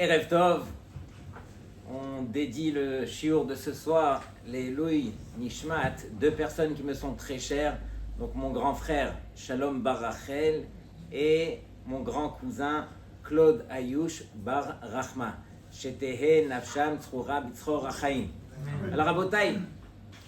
Erev Tov, on dédie le shiur de ce soir, les Louis Nishmat, deux personnes qui me sont très chères, donc mon grand frère Shalom Bar Rachel et mon grand cousin Claude Ayush Bar Rachma. Shetehe Nafsham Tzroura Bitzror Achaim. Alors Rabotai,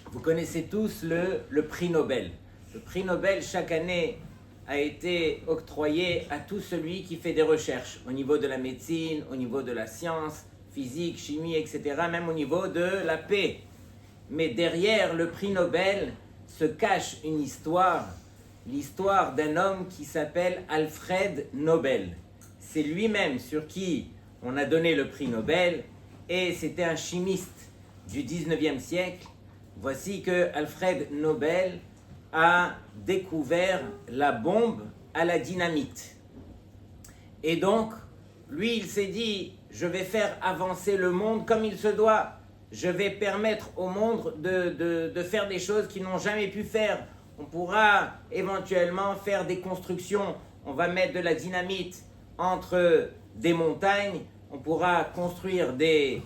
vous connaissez tous le prix Nobel. Le prix Nobel, chaque année, a été octroyé à tout celui qui fait des recherches au niveau de la médecine, au niveau de la science, physique, chimie, etc., même au niveau de la paix. Mais derrière le prix Nobel se cache une histoire, l'histoire d'un homme qui s'appelle Alfred Nobel. C'est lui-même sur qui on a donné le prix Nobel, et c'était un chimiste du 19e siècle. Voici que Alfred Nobel a découvert la bombe à la dynamite. Et donc, lui, il s'est dit, je vais faire avancer le monde comme il se doit. Je vais permettre au monde de faire des choses qu'ils n'ont jamais pu faire. On pourra éventuellement faire des constructions. On va mettre de la dynamite entre des montagnes. On pourra construire des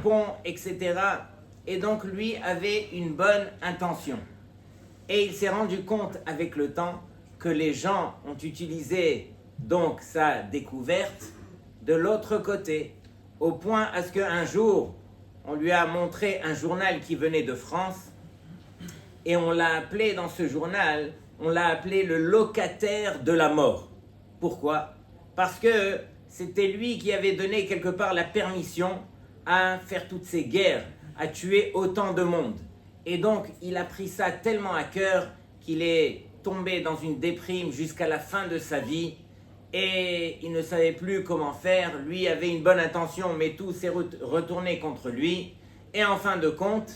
ponts, etc. Et donc, lui avait une bonne intention. Et il s'est rendu compte avec le temps que les gens ont utilisé donc sa découverte de l'autre côté, au point à ce qu'un jour, on lui a montré un journal qui venait de France, et on l'a appelé dans ce journal, on l'a appelé le locataire de la mort. Pourquoi ? Parce que c'était lui qui avait donné quelque part la permission à faire toutes ces guerres, à tuer autant de monde. Et donc, il a pris ça tellement à cœur qu'il est tombé dans une déprime jusqu'à la fin de sa vie et il ne savait plus comment faire. Lui avait une bonne intention, mais tout s'est retourné contre lui. Et en fin de compte,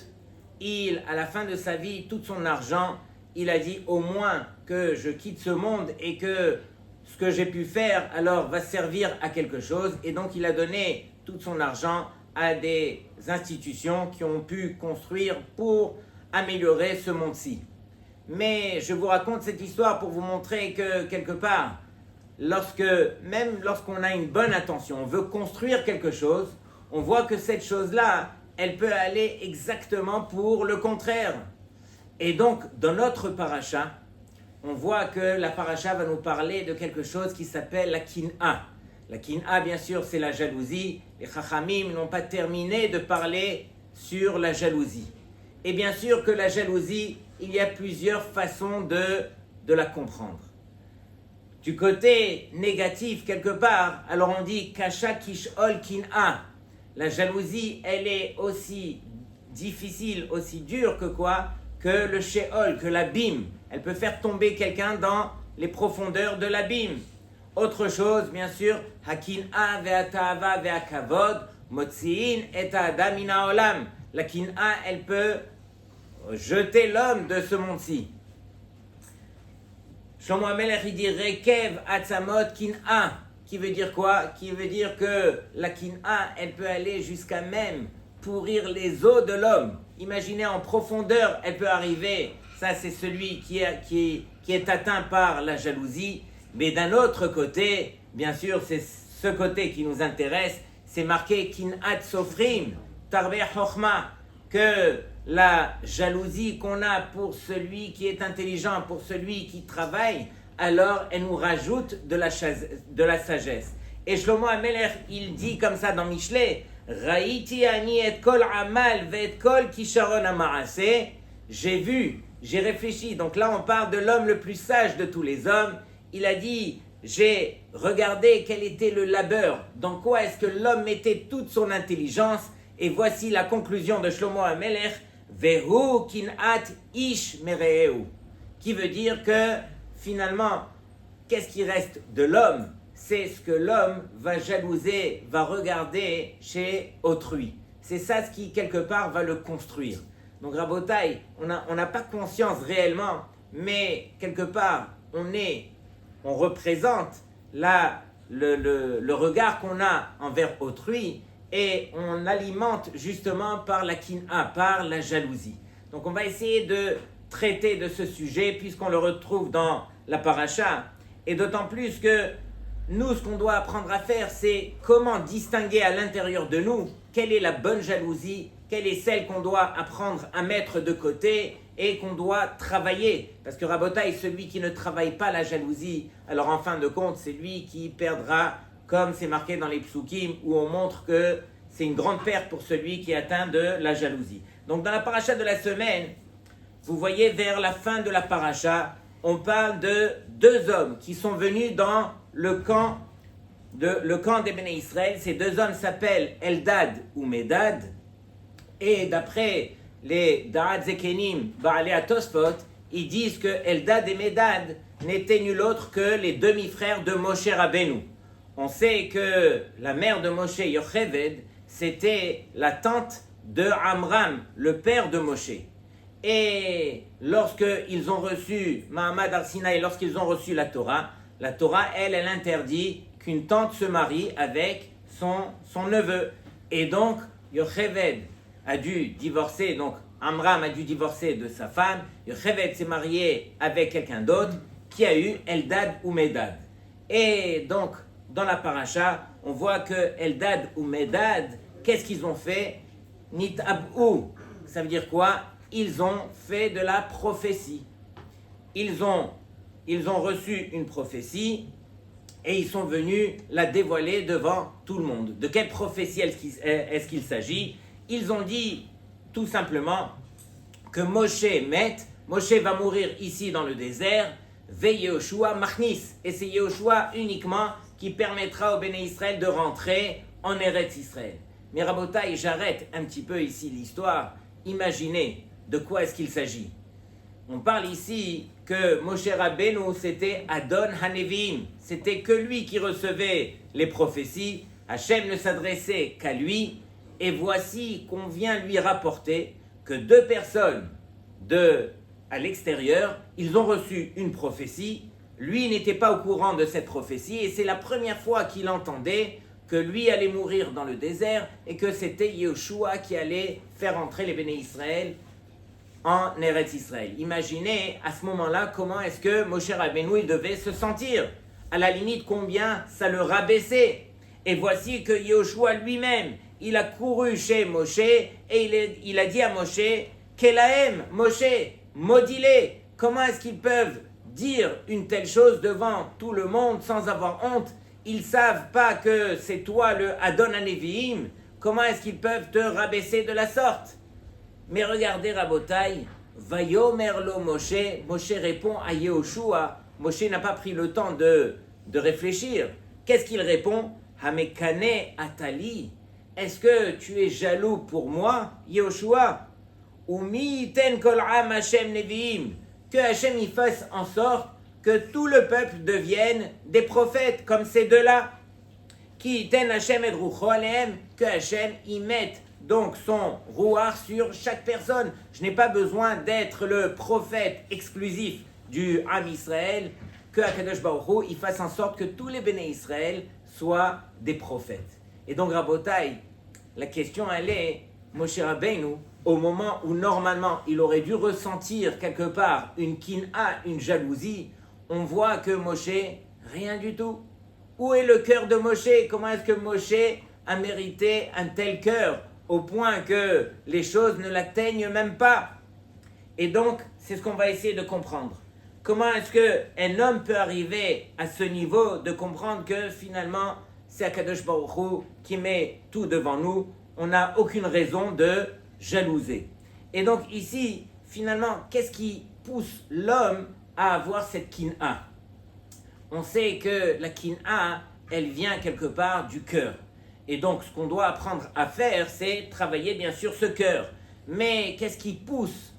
à la fin de sa vie, tout son argent, il a dit au moins que je quitte ce monde et que ce que j'ai pu faire alors va servir à quelque chose. Et donc, il a donné tout son argent à des institutions qui ont pu construire pour améliorer ce monde-ci. Mais je vous raconte cette histoire pour vous montrer que quelque part, même lorsqu'on a une bonne intention, on veut construire quelque chose, on voit que cette chose-là, elle peut aller exactement pour le contraire. Et donc, dans notre paracha, on voit que la paracha va nous parler de quelque chose qui s'appelle la kin'a. La kin'a, bien sûr, c'est la jalousie. Les chachamim n'ont pas terminé de parler sur la jalousie. Et bien sûr que la jalousie, il y a plusieurs façons de la comprendre. Du côté négatif, quelque part, alors on dit kasha kishol kin'a. La jalousie, elle est aussi difficile, aussi dure que quoi ? Que le sheol, que l'abîme. Elle peut faire tomber quelqu'un dans les profondeurs de l'abîme. Autre chose, bien sûr, hakin'a ve'atava ve'akavod motzi'in et adam min ha'olam. La kin'a, elle peut jeter l'homme de ce monde-ci. Shlomo HaMelech, il dit rekev atzamot kin'a, qui veut dire quoi ? Qui veut dire que la kin'a, elle peut aller jusqu'à même pourrir les os de l'homme. Imaginez en profondeur, elle peut arriver. Ça, c'est celui qui est atteint par la jalousie. Mais d'un autre côté, bien sûr, c'est ce côté qui nous intéresse, c'est marqué kin'at sofrim, tarbe chokhma, que la jalousie qu'on a pour celui qui est intelligent, pour celui qui travaille, alors elle nous rajoute de la sagesse. Et Shlomo HaMelech, il dit comme ça dans Mishlei, Raïti ani et kol amal ve et kol kisharon ha'maaseh, j'ai réfléchi. Donc là, on parle de l'homme le plus sage de tous les hommes. Il a dit, j'ai regardé quel était le labeur, dans quoi est-ce que l'homme mettait toute son intelligence, et voici la conclusion de Shlomo HaMelech, Vehu kin'at ish mereheu, qui veut dire que finalement, qu'est-ce qui reste de l'homme ? C'est ce que l'homme va jalouser, va regarder chez autrui. C'est ça ce qui, quelque part, va le construire. Donc, Rabotai, on n'a pas conscience réellement, mais quelque part, on représente le regard qu'on a envers autrui et on alimente justement par la kin'a, par la jalousie. Donc on va essayer de traiter de ce sujet puisqu'on le retrouve dans la paracha et d'autant plus que nous, ce qu'on doit apprendre à faire, c'est comment distinguer à l'intérieur de nous quelle est la bonne jalousie, quelle est celle qu'on doit apprendre à mettre de côté et qu'on doit travailler. Parce que Rabotaï, celui qui ne travaille pas la jalousie, alors en fin de compte, c'est lui qui perdra, comme c'est marqué dans les psukim, où on montre que c'est une grande perte pour celui qui est atteint de la jalousie. Donc dans la paracha de la semaine, vous voyez vers la fin de la paracha, on parle de deux hommes qui sont venus dans le camp des Béné Israël. Ces deux hommes s'appellent Eldad ou Medad. Et d'après les Da'at Zekenim, Ba'alei HaTosfot, ils disent que Eldad et Medad n'étaient nul autre que les demi-frères de Moshe Rabbeinu. On sait que la mère de Moshe, Yocheved, c'était la tante de Amram, le père de Moshe. Et lorsqu'ils ont reçu Mahamad Arsinaï, lorsqu'ils ont reçu la Torah, elle interdit qu'une tante se marie avec son neveu. Et donc, Yocheved a dû divorcer, donc Amram a dû divorcer de sa femme, Yocheved s'est marié avec quelqu'un d'autre qui a eu Eldad ou Medad. Et donc, dans la paracha, on voit que Eldad ou Medad, qu'est-ce qu'ils ont fait? Nitab'u, ça veut dire quoi? Ils ont fait de la prophétie. Ils ont reçu une prophétie et ils sont venus la dévoiler devant tout le monde. De quelle prophétie est-ce qu'il s'agit? Ils ont dit tout simplement que Moshe va mourir ici dans le désert, ve Yehoshua machnis, et c'est Yehoshua uniquement qui permettra au Béné Israël de rentrer en Eretz Israël. Mais Rabotaï, j'arrête un petit peu ici l'histoire. Imaginez de quoi est-ce qu'il s'agit. On parle ici que Moshe Rabbeinu, c'était Adon Hanevim, c'était que lui qui recevait les prophéties. Hachem ne s'adressait qu'à lui. Et voici qu'on vient lui rapporter que deux personnes à l'extérieur, ils ont reçu une prophétie. Lui n'était pas au courant de cette prophétie et c'est la première fois qu'il entendait que lui allait mourir dans le désert et que c'était Yehoshua qui allait faire entrer les Béné Israël en Eretz Israël. Imaginez à ce moment-là comment est-ce que Moshe Rabbeinu il devait se sentir. À la limite, combien ça le rabaissait. Et voici que Yehoshua lui-même, il a couru chez Moshe et il a dit à Moshe, Kelahem, Moshe, maudis-les. Comment est-ce qu'ils peuvent dire une telle chose devant tout le monde sans avoir honte? Ils ne savent pas que c'est toi le Adon HaNevi'im. Comment est-ce qu'ils peuvent te rabaisser de la sorte? Mais regardez Rabotai, Vayomer lo Moshe, Moshe répond à Yehoshua. Moshe n'a pas pris le temps de réfléchir. Qu'est-ce qu'il répond? Hamekane atali. Est-ce que tu es jaloux pour moi, Yehoshua? Umi ten kol am Hashem neviim. Que Hashem y fasse en sorte que tout le peuple devienne des prophètes comme ces deux-là. Qui ten Hashem et rucho alehem. Que Hashem y mette donc son rouar sur chaque personne. Je n'ai pas besoin d'être le prophète exclusif du Am Israël. Que Akadosh Baruch Hu, il fasse en sorte que tous les Béné Israël soient des prophètes. Et donc Rabotai, la question elle est, Moshe Rabbeinu, au moment où normalement il aurait dû ressentir quelque part une kin'a, une jalousie, on voit que Moshe, rien du tout. Où est le cœur de Moshe? Comment est-ce que Moshe a mérité un tel cœur au point que les choses ne l'atteignent même pas? Et donc, c'est ce qu'on va essayer de comprendre. Comment est-ce qu'un homme peut arriver à ce niveau de comprendre que finalement, c'est Akadosh Baruch Hu qui met tout devant nous, on n'a aucune raison de jalouser. Et donc ici, finalement, qu'est-ce qui pousse l'homme à avoir cette kin'a? On sait que la kin'a, elle vient quelque part du cœur. Et donc, ce qu'on doit apprendre à faire, c'est travailler bien sûr ce cœur. Mais qu'est-ce qui pousse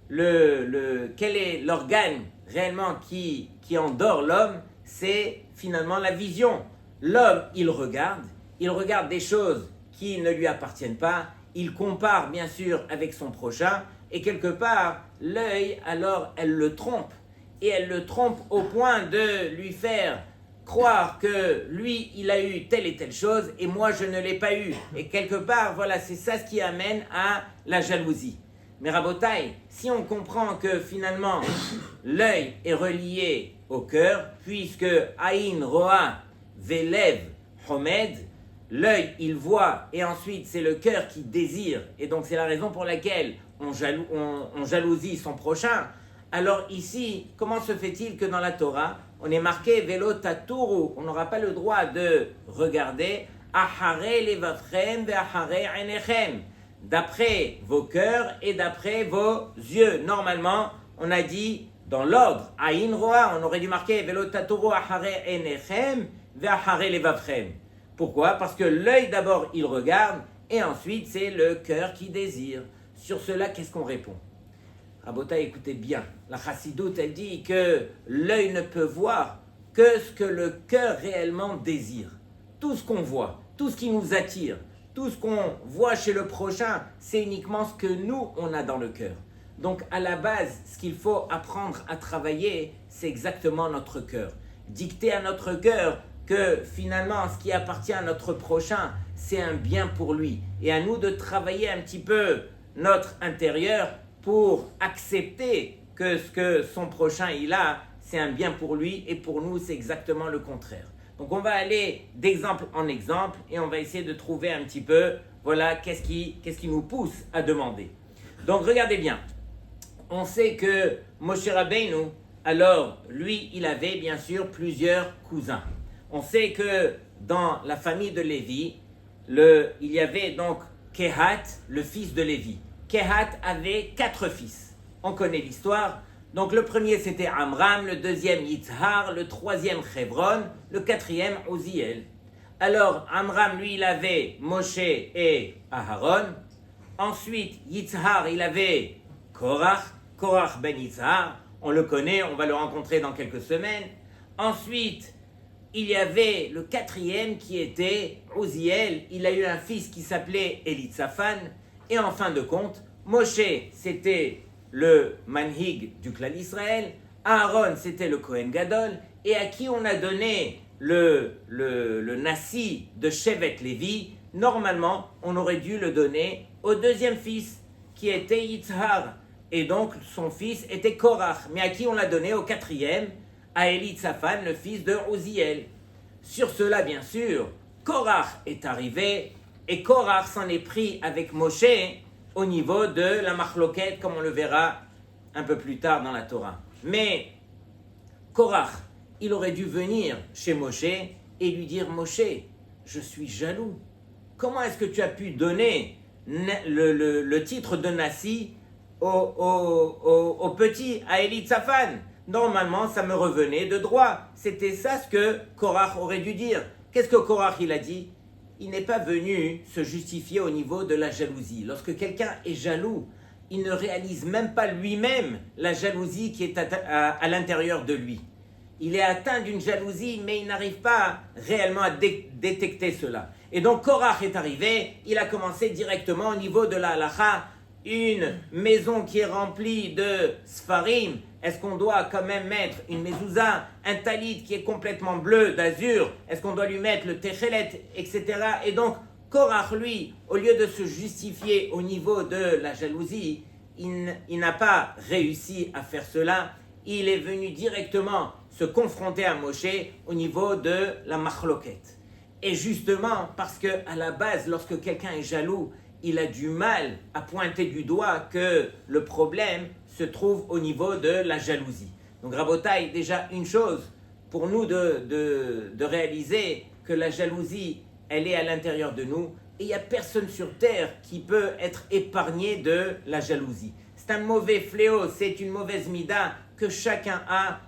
quel est l'organe réellement qui endort l'homme? C'est finalement la vision. L'homme, il regarde des choses qui ne lui appartiennent pas, il compare bien sûr avec son prochain, et quelque part, l'œil, alors, elle le trompe. Et elle le trompe au point de lui faire croire que lui, il a eu telle et telle chose, et moi, je ne l'ai pas eu. Et quelque part, voilà, c'est ça ce qui amène à la jalousie. Mais Rabotai, si on comprend que finalement, l'œil est relié au cœur, puisque Aïn, Roa, velev homed, l'œil il voit et ensuite c'est le cœur qui désire, et donc c'est la raison pour laquelle on jalousie son prochain. Alors ici, comment se fait-il que dans la Torah, on est marqué velo taturu, on n'aura pas le droit de regarder ahare levavchem ve'ahare einechem, d'après vos cœurs et d'après vos yeux. Normalement, on a dit dans l'ordre, aïn roa, on aurait dû marquer velo taturu ahare einechem ve'ahare levavchem. Pourquoi? Parce que l'œil d'abord il regarde et ensuite c'est le cœur qui désire. Sur cela, qu'est-ce qu'on répond? Rabota, écoutez bien, la chassidoute elle dit que l'œil ne peut voir que ce que le cœur réellement désire. Tout ce qu'on voit, tout ce qui nous attire, tout ce qu'on voit chez le prochain, c'est uniquement ce que nous on a dans le cœur. Donc à la base, ce qu'il faut apprendre à travailler, c'est exactement notre cœur. Dicter à notre cœur que finalement ce qui appartient à notre prochain, c'est un bien pour lui. Et à nous de travailler un petit peu notre intérieur pour accepter que ce que son prochain il a, c'est un bien pour lui, et pour nous c'est exactement le contraire. Donc on va aller d'exemple en exemple et on va essayer de trouver un petit peu, voilà, qu'est-ce qui nous pousse à demander. Donc regardez bien, on sait que Moshe Rabbeinu, alors lui il avait bien sûr plusieurs cousins. On sait que dans la famille de Lévi, il y avait donc Kehat, le fils de Lévi. Kehat avait 4 fils. On connaît l'histoire. Donc le premier c'était Amram, le deuxième Yitzhar, le troisième Hebron, le quatrième Oziel. Alors Amram, lui, il avait Moshe et Aharon. Ensuite, Yitzhar, il avait Korach ben Yitzhar. On le connaît, on va le rencontrer dans quelques semaines. Ensuite, il y avait le quatrième qui était Oziel. Il a eu un fils qui s'appelait Elitzaphan. Et en fin de compte, Moshe, c'était le manhig du clan d'Israël. Aaron, c'était le Kohen Gadol. Et à qui on a donné le Nassi de Shevet Lévi, normalement, on aurait dû le donner au deuxième fils, qui était Yitzhar. Et donc, son fils était Korach. Mais à qui on l'a donné au quatrième? À Elitzaphan, le fils de Oziel. Sur cela, bien sûr, Korach est arrivé, et Korach s'en est pris avec Moshe au niveau de la machloket, comme on le verra un peu plus tard dans la Torah. Mais Korach, il aurait dû venir chez Moshe et lui dire, Moshe, je suis jaloux. Comment est-ce que tu as pu donner le titre de Nassi au petit, à Elitzaphan? Normalement, ça me revenait de droit. C'était ça ce que Korach aurait dû dire. Qu'est-ce que Korach il a dit? Il n'est pas venu se justifier au niveau de la jalousie. Lorsque quelqu'un est jaloux, il ne réalise même pas lui-même la jalousie qui est à l'intérieur de lui. Il est atteint d'une jalousie, mais il n'arrive pas réellement à détecter cela. Et donc Korach est arrivé, il a commencé directement au niveau de la halacha, une maison qui est remplie de sfarim. Est-ce qu'on doit quand même mettre une mezouza, un talit qui est complètement bleu, d'azur? Est-ce qu'on doit lui mettre le techelet, etc. Et donc, Korach, lui, au lieu de se justifier au niveau de la jalousie, il n'a pas réussi à faire cela. Il est venu directement se confronter à Moshe au niveau de la machloket. Et justement, parce qu'à la base, lorsque quelqu'un est jaloux, il a du mal à pointer du doigt que le problème se trouve au niveau de la jalousie. Donc Rabotai, déjà une chose pour nous de réaliser que la jalousie, elle est à l'intérieur de nous, et il n'y a personne sur terre qui peut être épargné de la jalousie. C'est un mauvais fléau, c'est une mauvaise mida que chacun a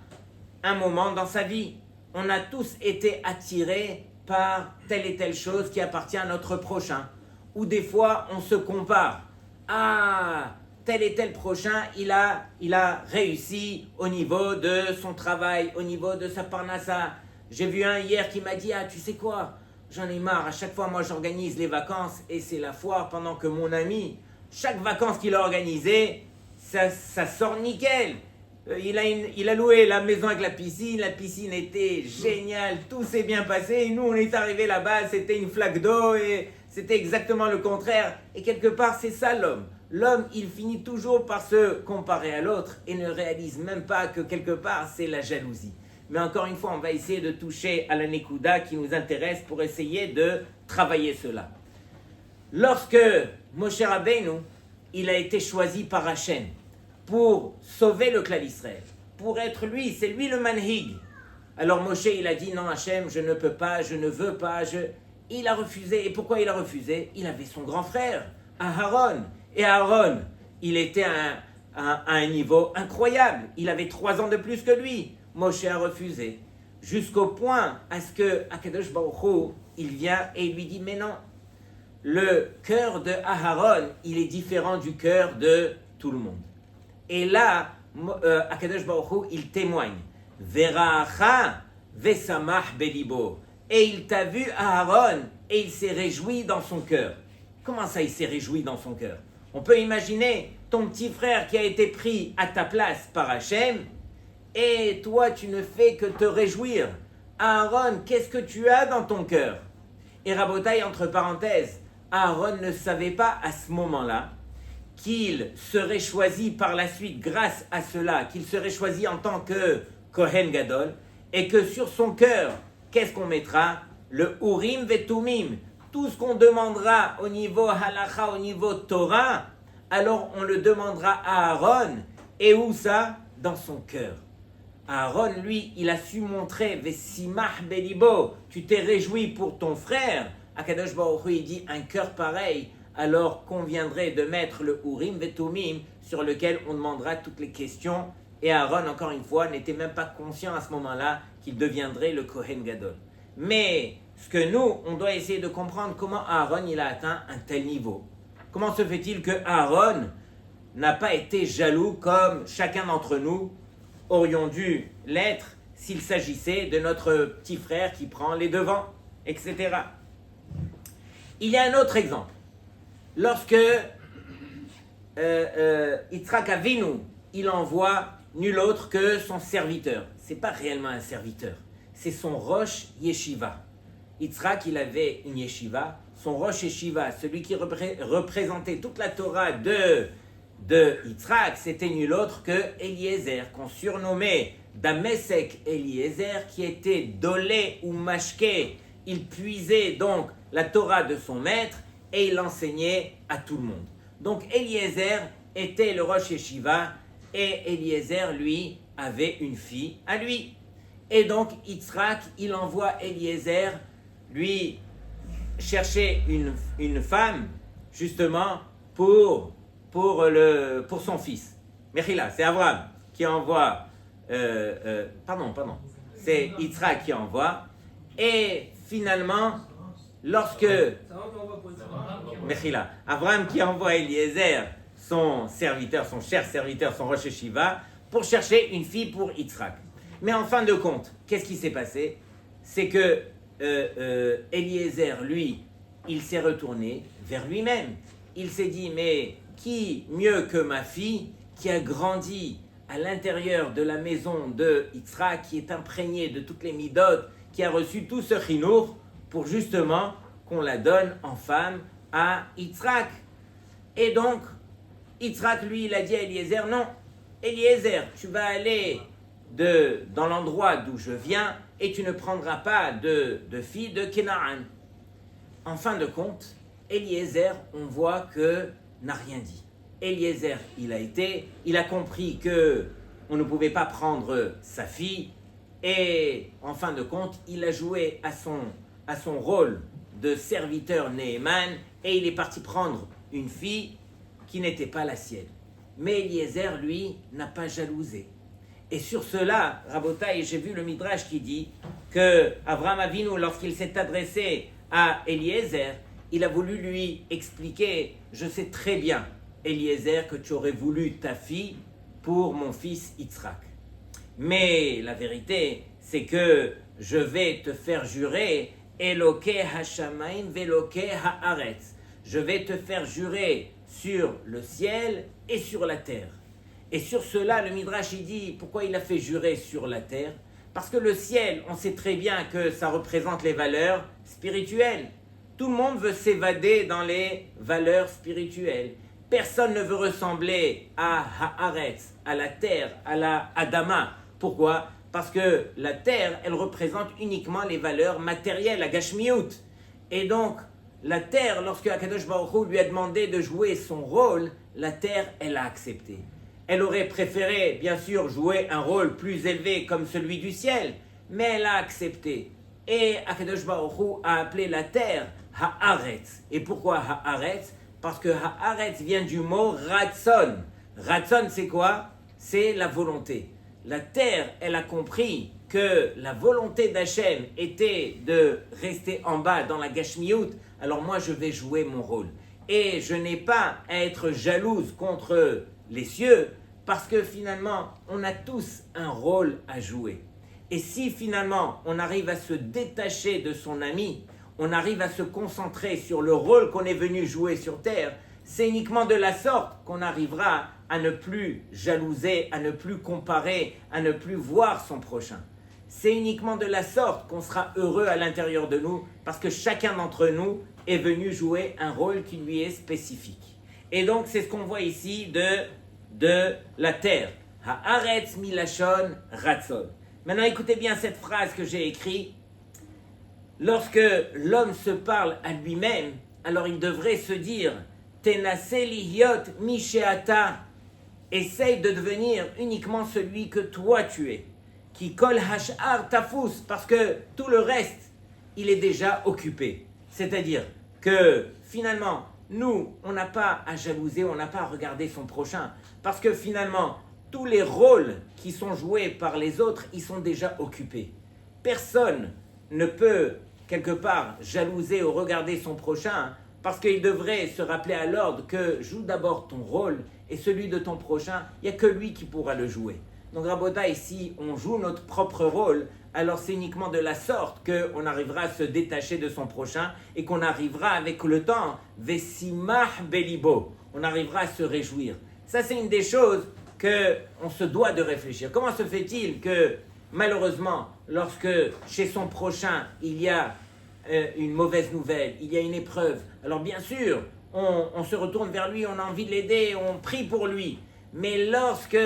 un moment dans sa vie. On a tous été attirés par telle et telle chose qui appartient à notre prochain. Ou des fois, on se compare. Ah, tel et tel prochain, il a réussi au niveau de son travail, au niveau de sa parnassa. J'ai vu un hier qui m'a dit, ah, tu sais quoi, j'en ai marre, à chaque fois, moi, j'organise les vacances et c'est la foire, pendant que mon ami, chaque vacances qu'il a organisée, ça sort nickel. Il a loué la maison avec la piscine était géniale, tout s'est bien passé, et nous, on est arrivés là-bas, c'était une flaque d'eau, et c'était exactement le contraire. Et quelque part, c'est ça l'homme. L'homme, il finit toujours par se comparer à l'autre et ne réalise même pas que quelque part, c'est la jalousie. mais encore une fois, on va essayer de toucher à la Nekuda qui nous intéresse pour essayer de travailler cela. Lorsque Moshe Rabbeinu, il a été choisi par Hachem pour sauver le clan d'Israël, pour être lui, c'est lui le manhig. Alors Moshe, il a dit non Hachem, je ne peux pas, je ne veux pas, il a refusé. Et pourquoi il a refusé? Il avait son grand frère, Aaron. Et Aaron, il était à un niveau incroyable. Il avait 3 ans de plus que lui. Moshe a refusé. Jusqu'au point à ce que Akadosh Baruch Hu, il vient et il lui dit mais non, le cœur de Aaron, il est différent du cœur de tout le monde. Et là, Akadosh Baruch Hu, il témoigne. Vera'acha vesamach belibo. Et il t'a vu, Aaron, et il s'est réjoui dans son cœur. Comment ça, il s'est réjoui dans son cœur? On peut imaginer ton petit frère qui a été pris à ta place par Hachem, et toi, tu ne fais que te réjouir. Aaron, qu'est-ce que tu as dans ton cœur? Et Rabotai, entre parenthèses, Aaron ne savait pas à ce moment-là qu'il serait choisi par la suite, grâce à cela, qu'il serait choisi en tant que Kohen Gadol, et que sur son cœur, qu'est-ce qu'on mettra? Le Urim Vetumim. Tout ce qu'on demandera au niveau Halacha, au niveau Torah, alors on le demandera à Aaron. Et où ça? Dans son cœur. Aaron, lui, il a su montrer Vesimach Belibo. Tu t'es réjoui pour ton frère. Akadosh Baruch Hu, il dit un cœur pareil. Alors conviendrait de mettre le Urim Vetumim sur lequel on demandera toutes les questions. Et Aaron, encore une fois, n'était même pas conscient à ce moment-là qu'il deviendrait le Kohen Gadol. Mais ce que nous, on doit essayer de comprendre comment Aaron il a atteint un tel niveau. Comment se fait-il que Aaron n'a pas été jaloux comme chacun d'entre nous aurions dû l'être s'il s'agissait de notre petit frère qui prend les devants, etc. Il y a un autre exemple. Lorsque Yitzhak Avinu, il envoie nul autre que son serviteur. Ce n'est pas réellement un serviteur, c'est son Rosh Yeshiva. Yitzhak, il avait une yeshiva, son Rosh Yeshiva, celui qui représentait toute la Torah de Yitzhak, c'était nul autre que Eliezer, qu'on surnommait Damesek Eliezer, qui était Dolé ou Mashke. Il puisait donc la Torah de son maître et il l'enseignait à tout le monde. Donc Eliezer était le Rosh Yeshiva et Eliezer, lui, avait une fille à lui. Et donc Yitzhak, il envoie Eliezer lui chercher une femme justement pour son fils. Mechila, c'est Abraham qui envoie, c'est Yitzhak qui envoie, et finalement, lorsque, Mechila, Abraham qui envoie Eliezer, son serviteur, son cher serviteur, son Rosh Yeshiva, pour chercher une fille pour Yitzhak. Mais en fin de compte, qu'est-ce qui s'est passé? C'est que Eliezer, lui, il s'est retourné vers lui-même. Il s'est dit, mais qui mieux que ma fille, qui a grandi à l'intérieur de la maison de Yitzhak, qui est imprégnée de toutes les midotes, qui a reçu tout ce chinour, pour justement qu'on la donne en femme à Yitzhak. Et donc, Yitzhak, lui, il a dit à Eliezer, non, Eliezer, tu vas aller dans l'endroit d'où je viens et tu ne prendras pas de fille de Canaan. En fin de compte, Eliezer, on voit que n'a rien dit. Eliezer, il a compris que on ne pouvait pas prendre sa fille et en fin de compte, il a joué à son rôle de serviteur Néhéman et il est parti prendre une fille qui n'était pas la sienne. Mais Eliezer, lui, n'a pas jalousé. Et sur cela, Rabotai, j'ai vu le Midrash qui dit que Avraham Avinu, lorsqu'il s'est adressé à Eliezer, il a voulu lui expliquer, je sais très bien, Eliezer, que tu aurais voulu ta fille pour mon fils Yitzhak. Mais la vérité, c'est que je vais te faire jurer Elokei Hashamayim ve'Elokei Haaretz. Je vais te faire jurer sur le ciel et sur la terre. Et sur cela, le Midrash il dit, pourquoi il a fait jurer sur la terre? Parce que le ciel, on sait très bien que ça représente les valeurs spirituelles. Tout le monde veut s'évader dans les valeurs spirituelles. Personne ne veut ressembler à Haaretz, à la terre, à la Adama. Pourquoi? Parce que la terre, elle représente uniquement les valeurs matérielles, la gashmiut. Et donc, la terre, lorsque Akadosh Baruch Hu lui a demandé de jouer son rôle, la terre, elle a accepté. Elle aurait préféré, bien sûr, jouer un rôle plus élevé comme celui du ciel, mais elle a accepté. Et Akadosh Baruch Hu a appelé la terre Haaretz. Et pourquoi Haaretz? Parce que Haaretz vient du mot Ratson. Ratson, c'est quoi? C'est la volonté. La terre, elle a compris que la volonté d'Hachem était de rester en bas dans la Gashmiut, alors moi je vais jouer mon rôle. Et je n'ai pas à être jalouse contre les cieux, parce que finalement, on a tous un rôle à jouer. Et si finalement, on arrive à se détacher de son ami, on arrive à se concentrer sur le rôle qu'on est venu jouer sur terre, c'est uniquement de la sorte qu'on arrivera à ne plus jalouser, à ne plus comparer, à ne plus voir son prochain. C'est uniquement de la sorte qu'on sera heureux à l'intérieur de nous, parce que chacun d'entre nous est venu jouer un rôle qui lui est spécifique. Et donc, c'est ce qu'on voit ici de la terre. Haaretz milashon ratzon. Maintenant, écoutez bien cette phrase que j'ai écrite. Lorsque l'homme se parle à lui-même, alors il devrait se dire Tenase lihiot misheata. Essaye de devenir uniquement celui que toi tu es. Qui kol hashar tafus, parce que tout le reste, il est déjà occupé. C'est-à-dire que finalement, nous, on n'a pas à jalouser, on n'a pas à regarder son prochain. Parce que finalement, tous les rôles qui sont joués par les autres, ils sont déjà occupés. Personne ne peut, quelque part, jalouser ou regarder son prochain, parce qu'il devrait se rappeler à l'ordre que joue d'abord ton rôle, et celui de ton prochain, il n'y a que lui qui pourra le jouer. Donc Rabota, ici, on joue notre propre rôle, alors c'est uniquement de la sorte qu'on arrivera à se détacher de son prochain et qu'on arrivera avec le temps, Vesimah Belibo, on arrivera à se réjouir. Ça, c'est une des choses qu'on se doit de réfléchir. Comment se fait-il que, malheureusement, lorsque chez son prochain, il y a une mauvaise nouvelle, il y a une épreuve, alors bien sûr, on se retourne vers lui, on a envie de l'aider, on prie pour lui. Mais lorsque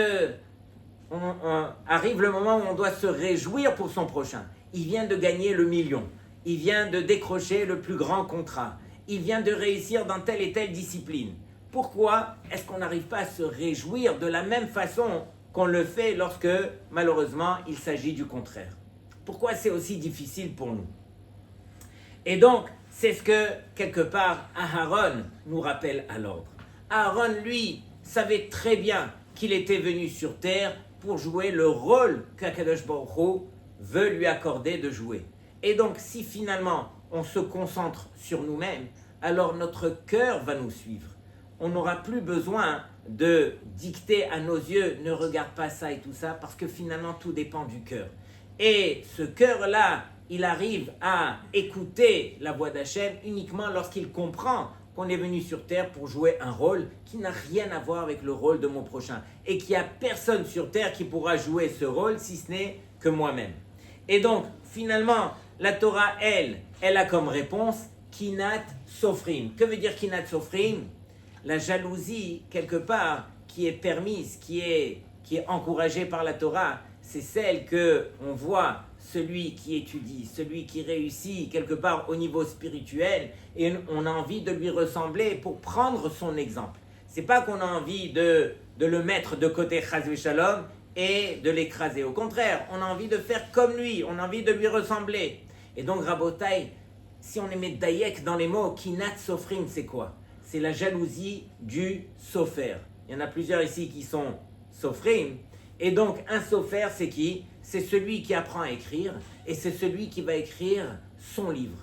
arrive le moment où on doit se réjouir pour son prochain, il vient de gagner le million, il vient de décrocher le plus grand contrat, il vient de réussir dans telle et telle discipline. Pourquoi est-ce qu'on n'arrive pas à se réjouir de la même façon qu'on le fait lorsque, malheureusement, il s'agit du contraire? Pourquoi c'est aussi difficile pour nous? Et donc, c'est ce que, quelque part, Aharon nous rappelle à l'ordre. Aharon, lui, savait très bien qu'il était venu sur terre pour jouer le rôle qu'Akadosh Baruch Hu veut lui accorder de jouer. Et donc, si finalement, on se concentre sur nous-mêmes, alors notre cœur va nous suivre. On n'aura plus besoin de dicter à nos yeux « ne regarde pas ça et tout ça » parce que finalement, tout dépend du cœur. Et ce cœur-là, il arrive à écouter la voix d'Hachem uniquement lorsqu'il comprend qu'on est venu sur terre pour jouer un rôle qui n'a rien à voir avec le rôle de mon prochain et qu'il n'y a personne sur terre qui pourra jouer ce rôle si ce n'est que moi-même. Et donc, finalement, la Torah, elle a comme réponse Kinat Sofrim. Que veut dire Kinat Sofrim? La jalousie, quelque part, qui est permise, qui est encouragée par la Torah, c'est celle qu'on voit celui qui étudie, celui qui réussit quelque part au niveau spirituel et on a envie de lui ressembler pour prendre son exemple. C'est pas qu'on a envie de le mettre de côté Chas Shalom et de l'écraser. Au contraire, on a envie de faire comme lui, on a envie de lui ressembler. Et donc Rabotai, si on met Dayek dans les mots, Kinat Sofrim, c'est quoi? C'est la jalousie du Sofer. Il y en a plusieurs ici qui sont Sofrim. Et donc, un Sofer, c'est qui? C'est celui qui apprend à écrire et c'est celui qui va écrire son livre.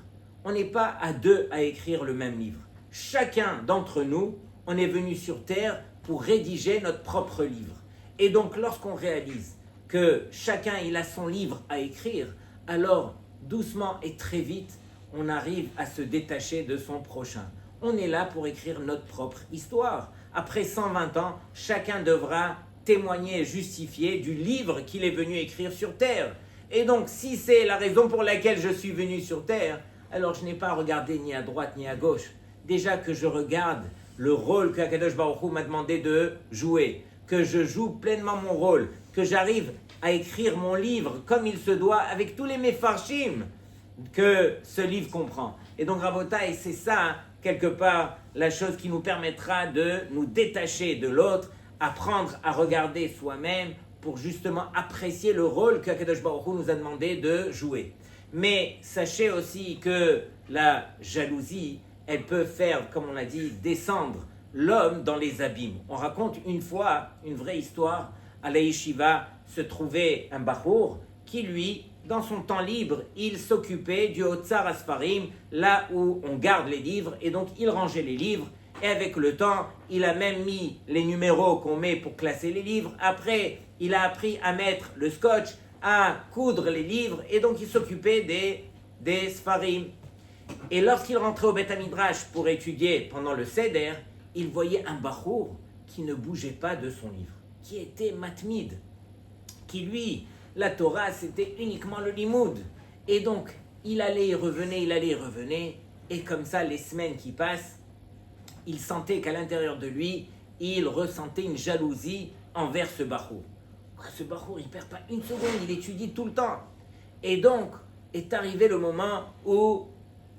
On n'est pas à deux à écrire le même livre. Chacun d'entre nous, on est venu sur Terre pour rédiger notre propre livre. Et donc, lorsqu'on réalise que chacun il a son livre à écrire, alors, doucement et très vite, on arrive à se détacher de son prochain. On est là pour écrire notre propre histoire. Après 120 ans, chacun devra témoigner et justifier du livre qu'il est venu écrire sur terre. Et donc, si c'est la raison pour laquelle je suis venu sur terre, alors je n'ai pas à regarder ni à droite ni à gauche. Déjà que je regarde le rôle que Akadosh Baruch Hu m'a demandé de jouer, que je joue pleinement mon rôle, que j'arrive à écrire mon livre comme il se doit, avec tous les méfarchim que ce livre comprend. Et donc, Rabotai, c'est ça, quelque part, la chose qui nous permettra de nous détacher de l'autre, apprendre à regarder soi-même pour justement apprécier le rôle que Akadosh Baruch Hu nous a demandé de jouer. Mais sachez aussi que la jalousie, elle peut faire, comme on l'a dit, descendre l'homme dans les abîmes. On raconte une fois une vraie histoire. À la yeshiva se trouvait un bachour qui, lui, dans son temps libre, il s'occupait du Otsar Asfarim, là où on garde les livres, et donc il rangeait les livres. Et avec le temps, il a même mis les numéros qu'on met pour classer les livres. Après, il a appris à mettre le scotch, à coudre les livres, et donc il s'occupait des Sfarim. Et lorsqu'il rentrait au Beth Midrash pour étudier pendant le Seder, il voyait un bachour qui ne bougeait pas de son livre, qui était matmid, qui lui, la Torah, c'était uniquement le limoud. Et donc, il allait et revenait, et comme ça, les semaines qui passent, il sentait qu'à l'intérieur de lui, il ressentait une jalousie envers ce bachour. Ce bachour, il ne perd pas une seconde, il étudie tout le temps. Et donc, est arrivé le moment où,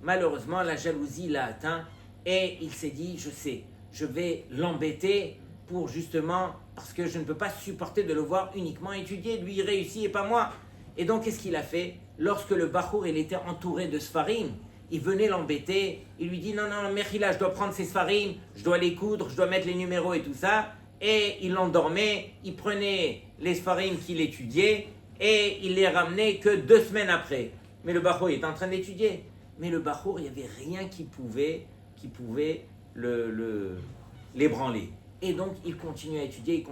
malheureusement, la jalousie l'a atteint, et il s'est dit, je sais, je vais l'embêter pour justement, parce que je ne peux pas supporter de le voir uniquement étudier, lui il réussit et pas moi. Et donc qu'est-ce qu'il a fait? Lorsque le bachour il était entouré de sfarim, il venait l'embêter, il lui dit non, Mechila, je dois prendre ces sfarim, je dois les coudre, je dois mettre les numéros et tout ça, et il l'endormait, il prenait les sfarim qu'il étudiait, et il les ramenait que 2 semaines après. Mais le bachour il était en train d'étudier, mais le bachour il n'y avait rien qui pouvait l'ébranler. Et donc, il continue à étudier.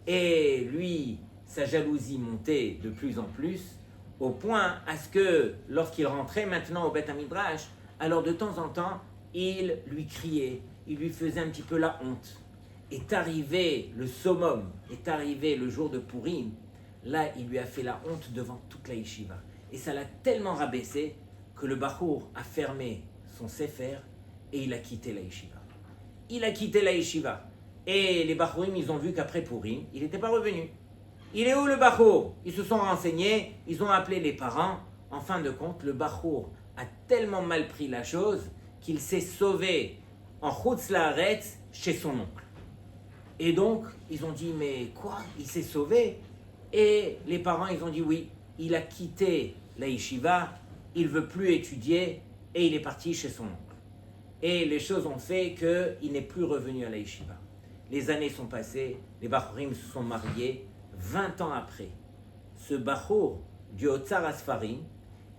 Et lui, sa jalousie montait de plus en plus, au point à ce que, lorsqu'il rentrait maintenant au Beth Midrash, alors de temps en temps, il lui criait, il lui faisait un petit peu la honte. Est arrivé le summum, est arrivé le jour de Purim, là, il lui a fait la honte devant toute la yeshiva. Et ça l'a tellement rabaissé que le bachour a fermé son sefer et il a quitté la yeshiva. Et les bachourim, ils ont vu qu'après Purim, il n'était pas revenu. Il est où le bachour? Ils se sont renseignés, ils ont appelé les parents. En fin de compte, le bachour a tellement mal pris la chose qu'il s'est sauvé en Chutz Laaretz chez son oncle. Et donc, ils ont dit, mais quoi? Il s'est sauvé? Et les parents, ils ont dit oui, il a quitté la yeshiva, il ne veut plus étudier et il est parti chez son oncle. Et les choses ont fait qu'il n'est plus revenu à la yeshiva. Les années sont passées, les bachurim se sont mariés. 20 ans après, ce bachour du Otsar Asfarim,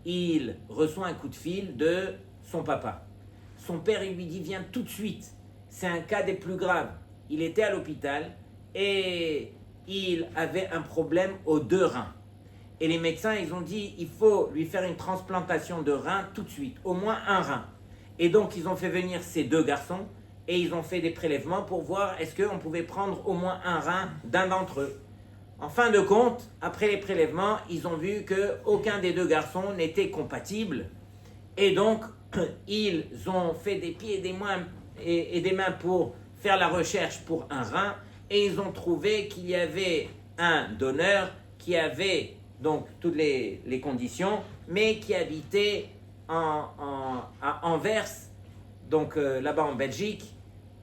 il reçoit un coup de fil de son papa. Son père, il lui dit, viens tout de suite. C'est un cas des plus graves. Il était à l'hôpital et il avait un problème aux 2 reins. Et les médecins, ils ont dit, il faut lui faire une transplantation de rein tout de suite, au moins un rein. Et donc, ils ont fait venir ces 2 garçons et ils ont fait des prélèvements pour voir est-ce qu'on pouvait prendre au moins un rein d'un d'entre eux. En fin de compte, après les prélèvements, ils ont vu qu'aucun des 2 garçons n'était compatible. Et donc, ils ont fait des pieds et des mains pour faire la recherche pour un rein. Et ils ont trouvé qu'il y avait un donneur qui avait donc toutes les conditions, mais qui habitait à Anvers, donc là-bas en Belgique.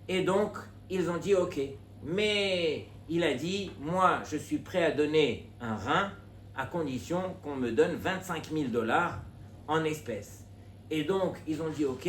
Et donc, ils ont dit ok. Mais il a dit, moi, je suis prêt à donner un rein à condition qu'on me donne 25 000 $ en espèces. Et donc, ils ont dit, ok,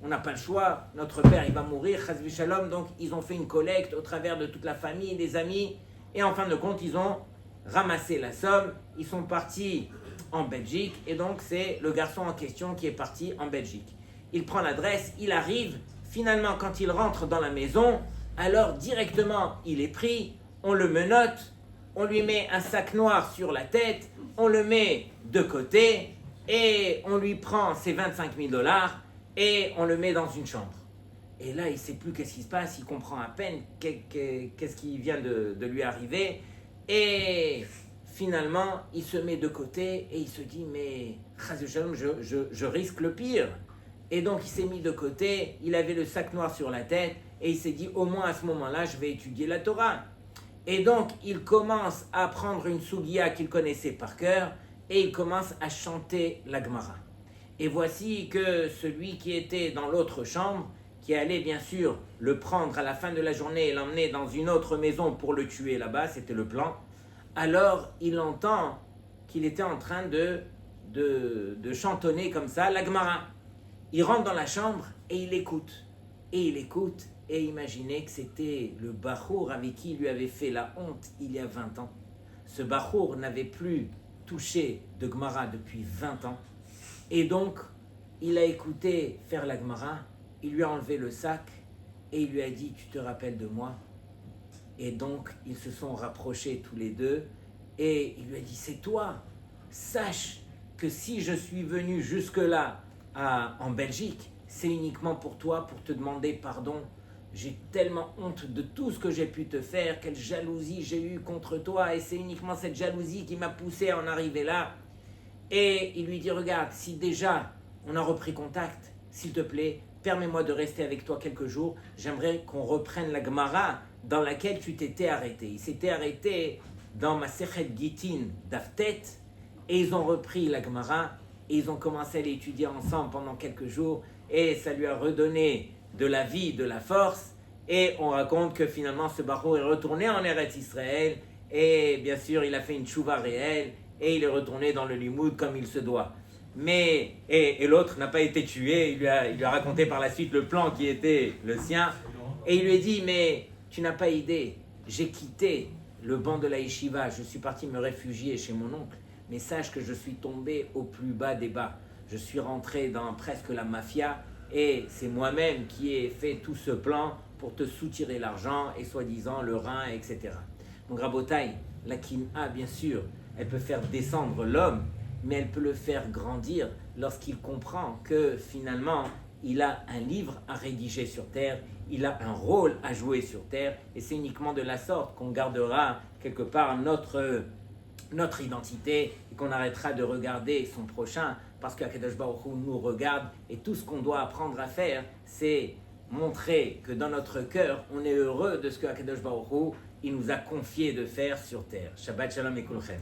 on n'a pas le choix, notre père, il va mourir, chas v'shalom. Donc, ils ont fait une collecte au travers de toute la famille, des amis. Et en fin de compte, ils ont ramassé la somme. Ils sont partis en Belgique. Et donc, c'est le garçon en question qui est parti en Belgique. Il prend l'adresse, il arrive. Finalement, quand il rentre dans la maison, alors directement, il est pris, on le menotte, on lui met un sac noir sur la tête, on le met de côté et on lui prend ses 25 000 $ et on le met dans une chambre. Et là, il ne sait plus qu'est-ce qui se passe, il comprend à peine qu'est-ce qui vient de lui arriver. Et finalement, il se met de côté et il se dit, mais je risque le pire. Et donc, il s'est mis de côté, il avait le sac noir sur la tête et il s'est dit, au moins à ce moment-là, je vais étudier la Torah. Et donc, il commence à prendre une Sugia qu'il connaissait par cœur et il commence à chanter la Gemara. Et voici que celui qui était dans l'autre chambre, qui allait bien sûr le prendre à la fin de la journée et l'emmener dans une autre maison pour le tuer là-bas, c'était le plan, alors il entend qu'il était en train de chantonner comme ça la Gemara. Il rentre dans la chambre et il écoute. Et il écoute et imaginez que c'était le Bachour avec qui il lui avait fait la honte il y a 20 ans. Ce Bachour n'avait plus touché de Gemara depuis 20 ans. Et donc, il a écouté faire la Gemara, il lui a enlevé le sac et il lui a dit « Tu te rappelles de moi ?» Et donc, ils se sont rapprochés tous les deux et il lui a dit « C'est toi, sache que si je suis venu jusque-là en Belgique, c'est uniquement pour toi, pour te demander pardon. J'ai tellement honte de tout ce que j'ai pu te faire, quelle jalousie j'ai eue contre toi, et c'est uniquement cette jalousie qui m'a poussé à en arriver là. » Et il lui dit, regarde, si déjà on a repris contact, s'il te plaît, permets-moi de rester avec toi quelques jours, j'aimerais qu'on reprenne la Gemara dans laquelle tu t'étais arrêté. Il s'était arrêté dans Masechet Gitin d'Aftet, et ils ont repris la Gemara, et ils ont commencé à l'étudier ensemble pendant quelques jours, et ça lui a redonné de la vie, de la force, et on raconte que finalement ce Bachour est retourné en Eretz Israël, et bien sûr il a fait une tchouva réelle, et il est retourné dans le limoud comme il se doit. Mais, et l'autre n'a pas été tué, il lui a raconté par la suite le plan qui était le sien, et il lui a dit, mais tu n'as pas idée, j'ai quitté le banc de la yeshiva, je suis parti me réfugier chez mon oncle, mais sache que je suis tombé au plus bas des bas. Je suis rentré dans presque la mafia, et c'est moi-même qui ai fait tout ce plan pour te soutirer l'argent, et soi-disant le rein, etc. Donc Rabotai, la Kim'a, bien sûr, elle peut faire descendre l'homme, mais elle peut le faire grandir lorsqu'il comprend que finalement, il a un livre à rédiger sur terre, il a un rôle à jouer sur terre, et c'est uniquement de la sorte qu'on gardera quelque part notre identité et qu'on arrêtera de regarder son prochain, parce qu'Akadosh Baruch Hu nous regarde, et tout ce qu'on doit apprendre à faire, c'est montrer que dans notre cœur, on est heureux de ce qu'Akadosh Baruch Hu il nous a confié de faire sur terre. Shabbat Shalom et Kulchem.